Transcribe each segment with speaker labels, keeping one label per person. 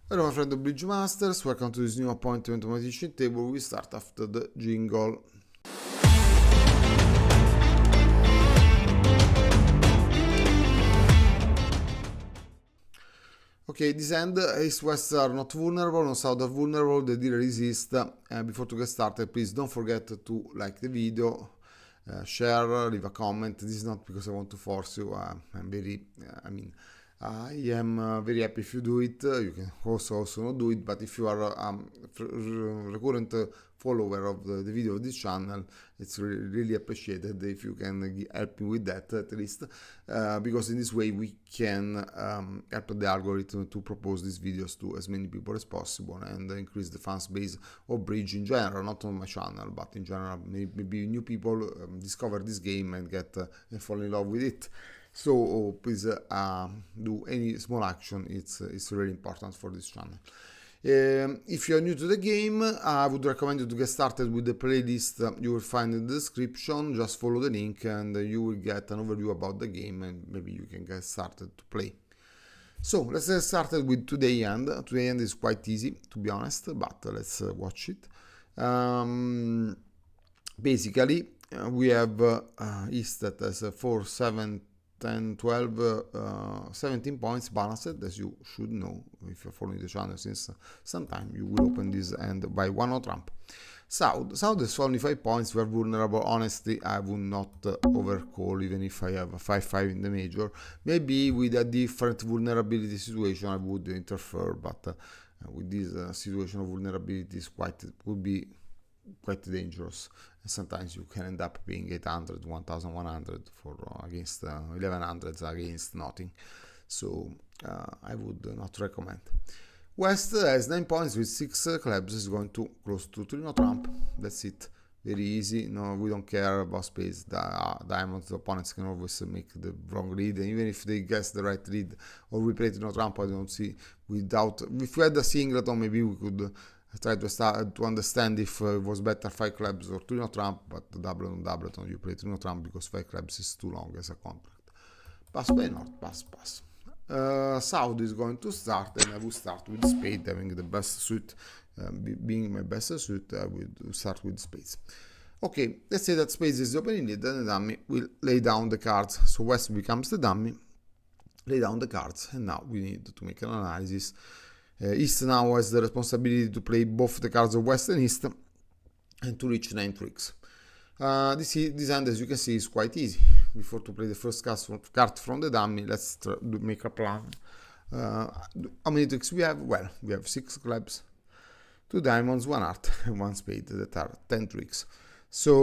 Speaker 1: Hello, my friend of Bridge Masters. Welcome to this new appointment on my teaching table. We start after the jingle. Okay, this end, east west are not vulnerable, no south are vulnerable, the dealer resist. Before to get started, please don't forget to like the video, share, leave a comment. This is not because I want to force you. I am very happy if you do it. You can also not do it, but if you are a recurrent follower of the video of this channel, it's really appreciated if you can help me with that at least, because in this way we can help the algorithm to propose these videos to as many people as possible and increase the fans base of Bridge in general, not on my channel, but in general, maybe new people discover this game and get and fall in love with it. So please do any small action. It's really important for this channel. If you are new to the game, I would recommend you to get started with the playlist you will find in the description. Just follow the link and you will get an overview about the game and maybe you can get started to play. So let's get started with today end. Today end is quite easy to be honest, but let's watch it. Basically, we have East that has 4, 7, 10, 12, 17 points balanced, as you should know if you're following the channel since some time. You will open this end by 1 trump. South is only 5 points, we are vulnerable. Honestly, I would not overcall even if I have a 5-5 in the major. Maybe with a different vulnerability situation I would interfere, but with this situation of vulnerability would be quite dangerous. And sometimes you can end up paying 800, 1100 for against 1100s against nothing. So I would not recommend. West has 9 points with 6 clubs, is going to close to 3 trump. That's it. Very easy. No, we don't care about space. Diamonds, the opponents can always make the wrong read, and even if they guess the right read or we play 3 trump, I don't see without. If we had a singleton, maybe we could try to start to understand if it was better 5 clubs or 3 trump, but double on doubleton you play 3 trump because 5 clubs is too long as a contract. Pass by north, pass. South is going to start, and I will start with spade, having the best suit. Being my best suit, I will start with spades. Okay, let's say that spades is the opening lead, and the dummy will lay down the cards. So West becomes the dummy, lay down the cards, and now we need to make an analysis. East now has the responsibility to play both the cards of West and East and to reach 9 tricks. This hand, as you can see, is quite easy. Before to play the first card from the dummy, let's make a plan. How many tricks we have? Well, we have 6 clubs, 2 diamonds, 1 heart, and 1 spade. That are 10 tricks. So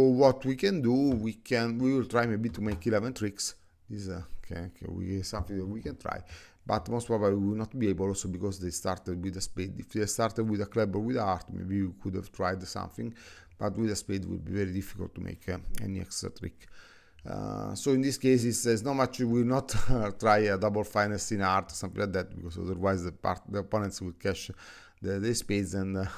Speaker 1: what we can do, we will try maybe to make 11 tricks. This is something that we can try, but most probably we will not be able, also because they started with a spade. If they started with a club or with a heart, maybe we could have tried something, but with a spade it would be very difficult to make any extra trick. So in this case, there's not much. We will not try a double finest in heart, something like that, because otherwise the opponents will cash the spades and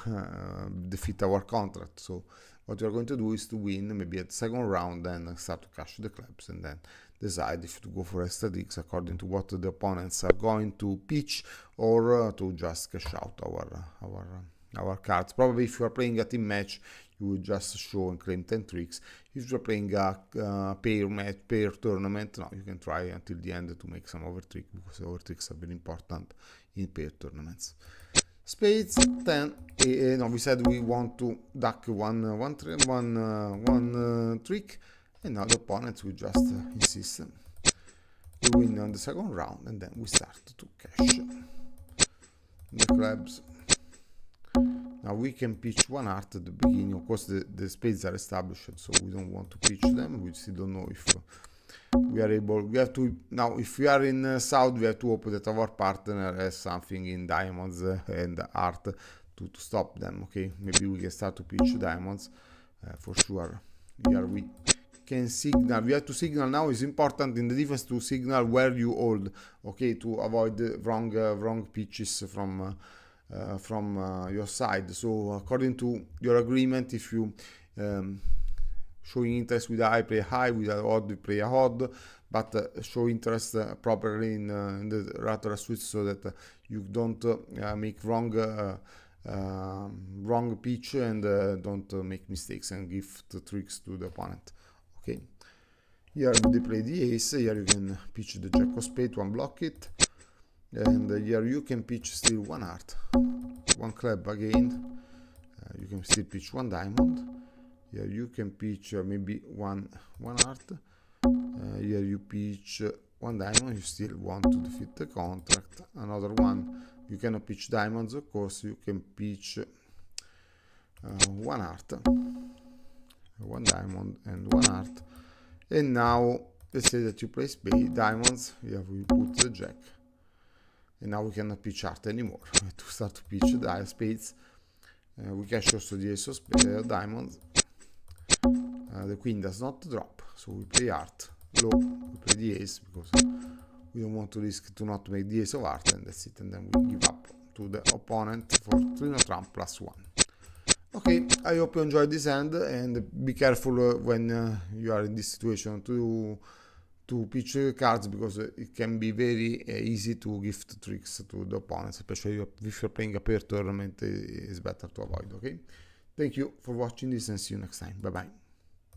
Speaker 1: defeat our contract. So what we are going to do is to win maybe at the second round and start to cash the clubs, and then decide if to go for extra tricks according to what the opponents are going to pitch, or to just cash out our cards. Probably if you are playing a team match, you will just show and claim 10 tricks. If you're playing a pair tournament, no, you can try until the end to make some overtrick, because overtricks are very important in pair tournaments. Spades 10. No, we said we want to duck one trick, and now the opponents will just insist. We win on the second round, and then we start to cash the clubs. Now we can pitch 1 heart at the beginning. Of course, the spades are established, so we don't want to pitch them. We still don't know if we are able. We have to now. If we are in South, we have to hope that our partner has something in diamonds and heart to stop them. Okay, maybe we can start to pitch diamonds for sure. Here we can signal. We have to signal now. Is important in the defense to signal where you hold. Okay, to avoid wrong pitches from your side. So according to your agreement, if you showing interest with a high, play high, with a odd, play a odd, but show interest properly in the Rattle switch, so that you don't make wrong pitch, and don't make mistakes and give the tricks to the opponent. Okay, here they play the ace. Here you can pitch the jack of spade to unblock it, and here you can pitch still one heart, one club again. You can still pitch one diamond. Here you can pitch maybe one heart. Here you pitch one diamond. You still want to defeat the contract. Another one. You cannot pitch diamonds, of course. You can pitch one heart, one diamond, and one heart. And now let's say that you play spade, diamonds. Here we put the jack, and now we cannot pitch heart anymore. To start to pitch the spades, we can show also the ace of diamonds. The queen does not drop, so we play heart low. We play the ace because we don't want to risk to not make the ace of heart, and that's it. And then we give up to the opponent for Trino Trump +1. Okay, I hope you enjoyed this hand, and be careful when you are in this situation to pitch cards, because it can be very easy to gift tricks to the opponents, especially if you're playing a pair tournament. It's better to avoid. Okay, thank you for watching this, and see you next time. Bye bye.